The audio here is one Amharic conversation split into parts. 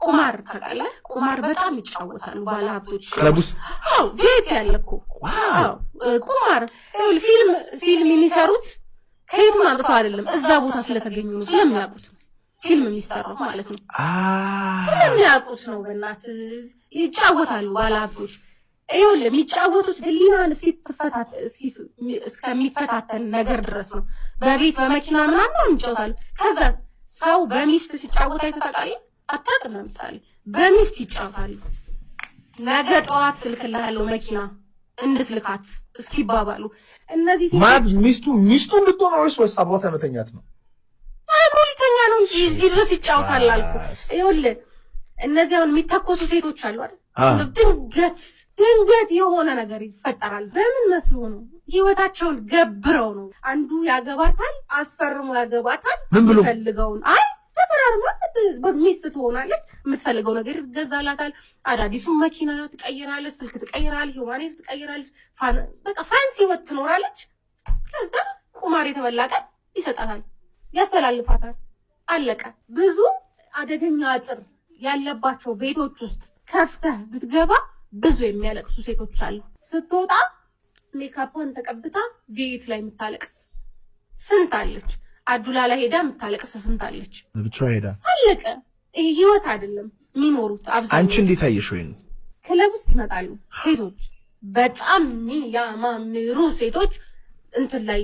ቁማር ታውቃለህ? ቁማር በጣም ይጫወታሉ ባለሀብቶች ክለቡስ። ቤት ያለኩ ቁማር ፊልም የሚሰሩት ከየት ማምጣው አይደለም፣ እዛ ቦታ ስለተገኙ ነው፣ ስለሚያውቁት ፊልም የሚሰራው ማለት ነው። ስለሚያውቁት ነው። በእናት ይጫወታሉ ባለሀብቶች። የሚጫወቱት ህሊናን እስከሚፈታተን ነገር ድረስ ነው። በቤት በመኪና ምናምን ይጫወታሉ። ከዛ ሰው በሚስት ሲጫወት አይተታቃለ አታውቅም። ለምሳሌ በሚስት ይጫወታሉ። ነገ ጠዋት ስልክልሃለሁ መኪና እንድትልካት እስኪባባሉ እነዚህ ሚስቱ እንድትሆን ወይስ አብሮት መተኛት ነው? አብሮሊተኛ ነው እንጂ እዚህ ድረስ ይጫወታል አልኩ። ይኸውልህ እነዚህ አሁን የሚተኮሱ ሴቶች አሉ አይደል? ድንገት የሆነ ነገር ይፈጠራል። በምን መስሎ ነው? ህይወታቸውን ገብረው ነው። አንዱ ያገባታል፣ አስፈርሞ ያገባታል። ምን ብሎ ፈልገውን ተፈራርማ ሚስት ትሆናለች። የምትፈልገው ነገር ይገዛላታል። አዳዲሱን መኪና ትቀይራለች፣ ስልክ ትቀይራለች፣ ሂውማኔር ትቀይራለች። በቃ ፋንሲ ህይወት ትኖራለች። ከዛ ቁማር የተበላ ቀን ይሰጣታል፣ ያስተላልፋታል። አለቀ። ብዙ አደገኛ አጥር ያለባቸው ቤቶች ውስጥ ከፍተህ ብትገባ ብዙ የሚያለቅሱ ሴቶች አሉ። ስትወጣ ሜካፕን ተቀብታ ቤት ላይ የምታለቅስ ስንት አለች። አዱላ ላይ ሄዳ የምታለቅስ ስንት አለች። ብቻ ሄዳ አለቀ። ይሄ ህይወት አይደለም የሚኖሩት። አብዛኛው አንቺ እንዴት አየሽ? ወይ ክለብ ውስጥ ይመጣሉ ሴቶች፣ በጣም የሚያማምሩ ሴቶች እንትን ላይ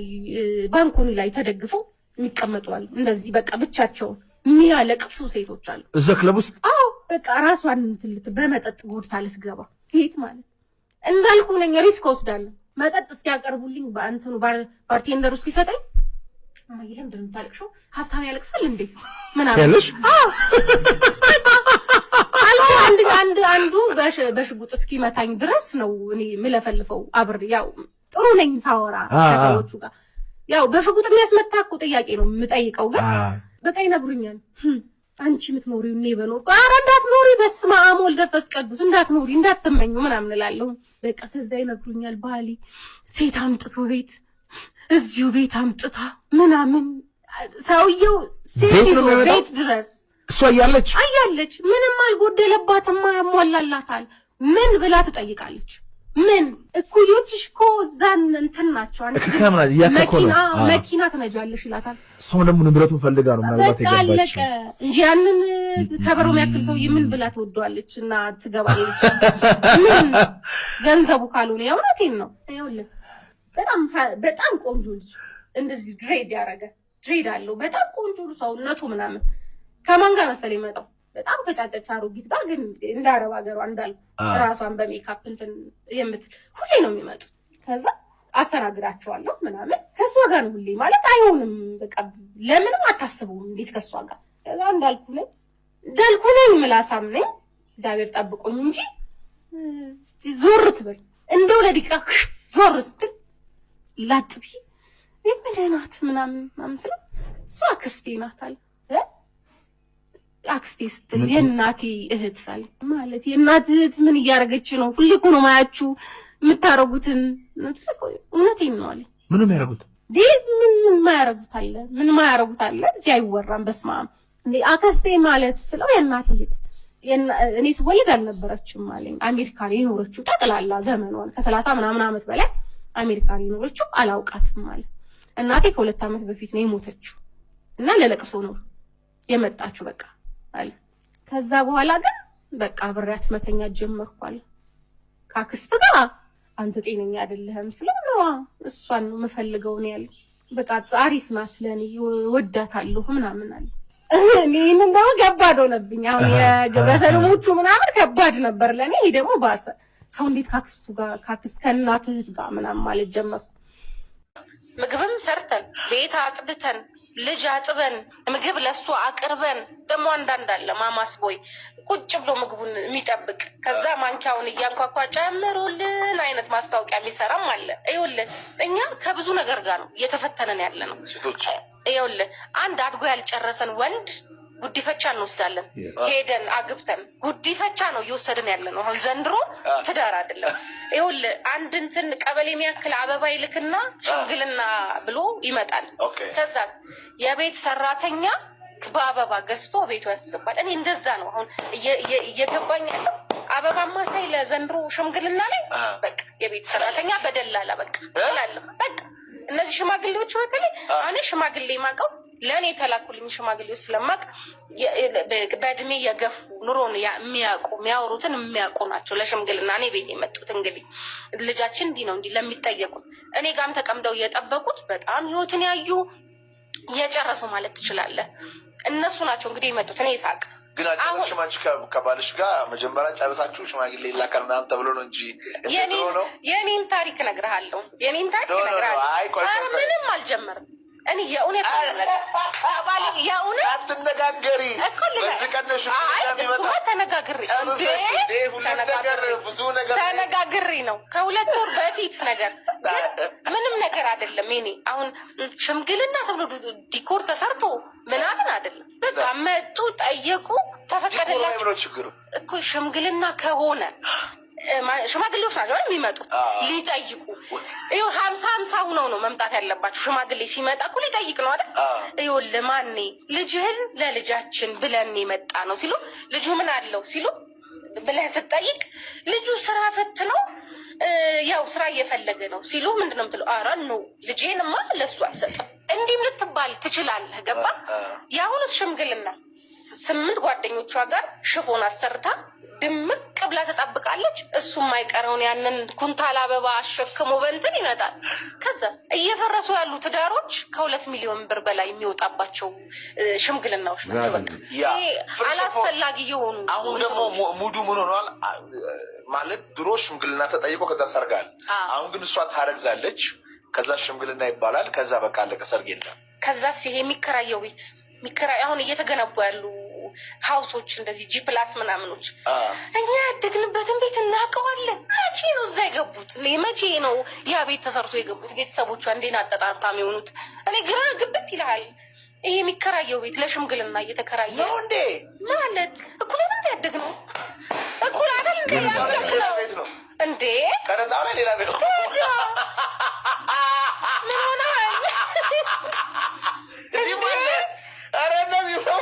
ባንኮኒ ላይ ተደግፈው የሚቀመጡ አሉ። እንደዚህ በቃ ብቻቸውን የሚያለቅሱ ሴቶች አሉ እዛ ክለብ ውስጥ። አዎ በቃ ራሷን እንትልት በመጠጥ ጎድታ ልትገባ ሴት ማለት እንዳልኩ ነኝ። ሪስክ ወስዳለሁ። መጠጥ እስኪያቀርቡልኝ በእንትኑ ባርቴንደር ውስጥ ይሰጠኝ ማይለም እንደምታለቅሽው ሀብታም ያለቅሳል እንዴ ምናምን ያለሽ? አንዱ በሽጉጥ እስኪመታኝ ድረስ ነው እኔ ምለፈልፈው። አብሬ ያው ጥሩ ነኝ ሳወራ ከሰዎቹ ጋር። ያው በሽጉጥ የሚያስመታ እኮ ጥያቄ ነው የምጠይቀው፣ ግን በቃ ይነግሩኛል። አንቺ የምትኖሪው እኔ በኖርኩ፣ ኧረ እንዳትኖሪ፣ በስመ አብ ወልድ መንፈስ ቅዱስ እንዳትኖሪ፣ እንዳትመኙ ምናምን እላለሁ። በቃ ከዛ ይነግሩኛል። ባሊ ሴት አምጥቶ ቤት እዚሁ ቤት አምጥታ ምናምን ሰውየው ሴት ይዞ ቤት ድረስ እሷ እያለች ምንም አልጎደለባትም፣ ያሟላላታል። ምን ብላ ትጠይቃለች? ምን እኩዮችሽ እኮ እዛን እንትን ናቸው። መኪና ትነጃለሽ ይላታል። እሷ ደግሞ ንብረቱን ፈልጋ ነው ምናልባት የገባች እንጂ ያንን ከበሮ የሚያክል ሰውዬ ምን ብላ ትወደዋለች እና ትገባለች? ምን ገንዘቡ ካልሆነ የእውነቴን ነው። ይኸውልህ በጣም ቆንጆ ልጅ እንደዚህ ድሬድ አለው። በጣም ቆንጆ ሰውነቱ ምናምን ከማን ጋር መሰለኝ የመጣው? በጣም ከጫጨች አሮጊት ጋር፣ ግን እንደ አረብ ሀገሯ እንዳልኩ ራሷን በሜካፕ እንትን ሁሌ ነው የሚመጡት። ከዛ አስተናግዳቸዋለሁ ምናምን ከሷ ጋር ነው ሁሌ። ማለት አይሆንም በቃ ለምንም አታስቡም። እንዴት ከሷ ጋር? ከዛ እንዳልኩ ነኝ ምላሳም ነኝ፣ እግዚአብሔር ጠብቆኝ እንጂ ዞር ትበል እንደው ለዲቃ ዞር ስትል ላጥቢ ምንድናት ምናምን ስለ እሷ አክስቴ ናት አለ። አክስቴ ስትል የእናቴ እህት ሳለ ማለት የእናት እህት ምን እያደረገች ነው? ሁሌ እኮ ነው ማያችሁ የምታረጉትን። እውነቴን ነው አለ። ምንም ያረጉት ምን ማያረጉት አለ እዚህ አይወራም። በስመ አብ እንዴ አክስቴ ማለት ስለው የእናቴ እህት እኔ ስወለድ አልነበረችም አለኝ። አሜሪካን የኖረችው ጠቅላላ ዘመኗን ከ30 ምናምን ዓመት በላይ አሜሪካን የኖረችው አላውቃትም አለ። እናቴ ከ2 ዓመት በፊት ነው የሞተችው እና ለለቅሶ ነው የመጣችው በቃ አለ። ከዛ በኋላ ግን በቃ አብሬያት መተኛት ጀመርኩ አለ። ካክስት ጋር አንተ ጤነኛ አይደለህም ስለው ነው እሷን ነው የምፈልገው ነው ያለው። በቃ አሪፍ ናት ለኔ ወዳታለሁ ምናምን አለ። እኔን እንደው ከባድ ሆነብኝ። አሁን የግብረ ሰዶሞቹ ምናምን ከባድ ነበር ለኔ። ይሄ ደግሞ ባሰ። ሰው እንዴት ካክስት ከእናት እህት ጋር ምናምን ማለት ጀመርኩ። ምግብም ሰርተን ቤት አጽድተን ልጅ አጥበን ምግብ ለሱ አቅርበን ደግሞ አንዳንድ አለ ማማስ ቦይ ቁጭ ብሎ ምግቡን የሚጠብቅ ከዛ ማንኪያውን እያንኳኳ ጨምሩልን አይነት ማስታወቂያ የሚሰራም አለ። ይኸውልህ እኛ ከብዙ ነገር ጋር ነው እየተፈተነን ያለ ነው። ይኸውልህ አንድ አድጎ ያልጨረሰን ወንድ ጉዲፈቻ እንወስዳለን። ሄደን አግብተን ጉዲፈቻ ነው እየወሰድን ያለ ነው። አሁን ዘንድሮ ትዳር አይደለም። ይኸውልህ አንድ እንትን ቀበሌ የሚያክል አበባ ይልክና ሽምግልና ብሎ ይመጣል። ከዛ የቤት ሰራተኛ በአበባ ገዝቶ ቤቱ ያስገባል። እኔ እንደዛ ነው አሁን እየገባኝ ያለው። አበባማ ሳይ ለዘንድሮ ሽምግልና ላይ በቃ የቤት ሰራተኛ በደላላ በቃ እላለሁ። በቃ እነዚህ ሽማግሌዎች በተለይ እኔ ሽማግሌ ማቀው ለእኔ የተላኩልኝ ሽማግሌዎች ስለማቅ በእድሜ የገፉ ኑሮን የሚያውቁ የሚያወሩትን የሚያውቁ ናቸው። ለሽምግልና እኔ ቤት የመጡት እንግዲህ ልጃችን እንዲህ ነው እንዲህ ለሚጠየቁት እኔ ጋርም ተቀምጠው እየጠበቁት በጣም ህይወትን ያዩ እየጨረሱ ማለት ትችላለህ። እነሱ ናቸው እንግዲህ የመጡት። እኔ ሳቅ ግን አጨረስሽም አንቺ ከባልሽ ጋር መጀመሪያ ጨረሳችሁ ሽማግሌ ይላካል ምናምን ተብሎ ነው እንጂ የኔን ታሪክ እነግርሃለሁ። የኔን ታሪክ እነግርሃለሁ። ምንም አልጀመርም። እኔ የእውነት አትነጋገሪ በዚህ ቀነሽ ተነጋግሪ ነው ከ2 ወር በፊት ነገር ምንም ነገር አይደለም። እኔ አሁን ሽምግልና ተብሎ ዲኮር ተሰርቶ ምናምን አይደለም። በቃ መጡ፣ ጠየቁ፣ ተፈቀደላቸው እኮ ሽምግልና ከሆነ ሽማግሌዎች ናቸው የሚመጡት ሊጠይቁ። ይኸው 50-50 ሆነው ነው መምጣት ያለባቸው። ሽማግሌ ሲመጣ እኮ ሊጠይቅ ነው አይደል? ይኸውልህ ማኔ ልጅህን ለልጃችን ብለን የመጣ ነው ሲሉ ልጁ ምን አለው ሲሉ ብለህ ስትጠይቅ ልጁ ስራ ፈት ነው ያው ስራ እየፈለገ ነው ሲሉ ምንድነው የምትለው? ኧረ ነው ልጄንማ ለሱ አልሰጥም እንዲህም ልትባል ትችላለህ። ገባ? የአሁኑስ ሽምግልና 8 ጓደኞቿ ጋር ሽፎን አሰርታ ድምቅ ብላ ተጠብቃለች። እሱ የማይቀረውን ያንን ኩንታል አበባ አሸክሞ በእንትን ይመጣል። ከዛስ እየፈረሱ ያሉ ትዳሮች ከ2 ሚሊዮን ብር በላይ የሚወጣባቸው ሽምግልናዎች ናቸው። አላስፈላጊ የሆኑ አሁን ደግሞ ሙዱ ምን ሆኗል ማለት ድሮ ሽምግልና ተጠይቆ ከዛ ሰርጋል። አሁን ግን እሷ ታረግዛለች፣ ከዛ ሽምግልና ይባላል፣ ከዛ በቃ አለቀ፣ ሰርግ የለም። ከዛስ ይሄ የሚከራየው ቤት አሁን እየተገነቡ ያሉ ሀውሶች እንደዚህ G+ ምናምኖች እኛ ያደግንበትን ቤት እናውቀዋለን። መቼ ነው እዛ የገቡት? መቼ ነው ያ ቤት ተሰርቶ የገቡት? ቤተሰቦቿ እንዴት አጠጣጣም የሆኑት? እኔ ግራ ግብት ይልሃል። ይሄ የሚከራየው ቤት ለሽምግልና እየተከራየ ነው እንዴ ማለት እኩል ነው ያደግነው እኩል አይደል እንዴ? ከረዛው ላይ ሌላ ቤት ነው። ምን ሆነሃል? ኧረ እነዚህ ሰው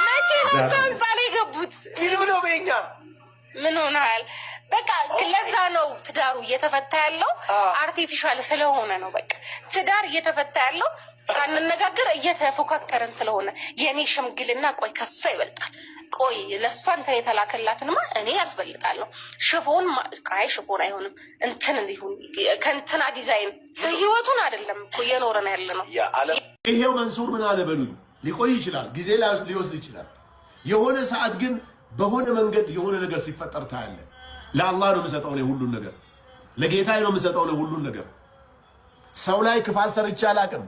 መቼ ነው ህንፃ ላይ የገቡት? ፊልም ነው በኛ። ምን ሆነሃል? በቃ ለዛ ነው ትዳሩ እየተፈታ ያለው አርቲፊሻል ስለሆነ ነው። በቃ ትዳር እየተፈታ ያለው ሳንነጋገር እየተፎካከረን ስለሆነ የኔ ሽምግልና ቆይ ከሷ ይበልጣል፣ ቆይ ለሷ እንትን የተላከላትንማ እኔ ያስበልጣለሁ። ሽፎን ቃይ ሽፎን አይሆንም እንትን እንዲሁን ከእንትና ዲዛይን ህይወቱን አይደለም እኮ እየኖረን ያለ ነው። ይሄው መንሱር ምን አለ በሉኝ። ሊቆይ ይችላል፣ ጊዜ ሊወስድ ይችላል። የሆነ ሰዓት ግን በሆነ መንገድ የሆነ ነገር ሲፈጠር ታያለ። ለአላህ ነው የምሰጠው ነው ሁሉን ነገር፣ ለጌታዬ ነው የምሰጠው ነው ሁሉን ነገር። ሰው ላይ ክፋት ሰርቼ አላቅም።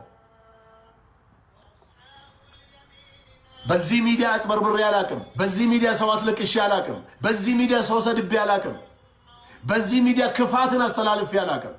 በዚህ ሚዲያ አጭበርብሬ አላቅም። በዚህ ሚዲያ ሰው አስለቅሼ አላቅም። በዚህ ሚዲያ ሰው ሰድቤ አላቅም። በዚህ ሚዲያ ክፋትን አስተላልፌ አላቅም።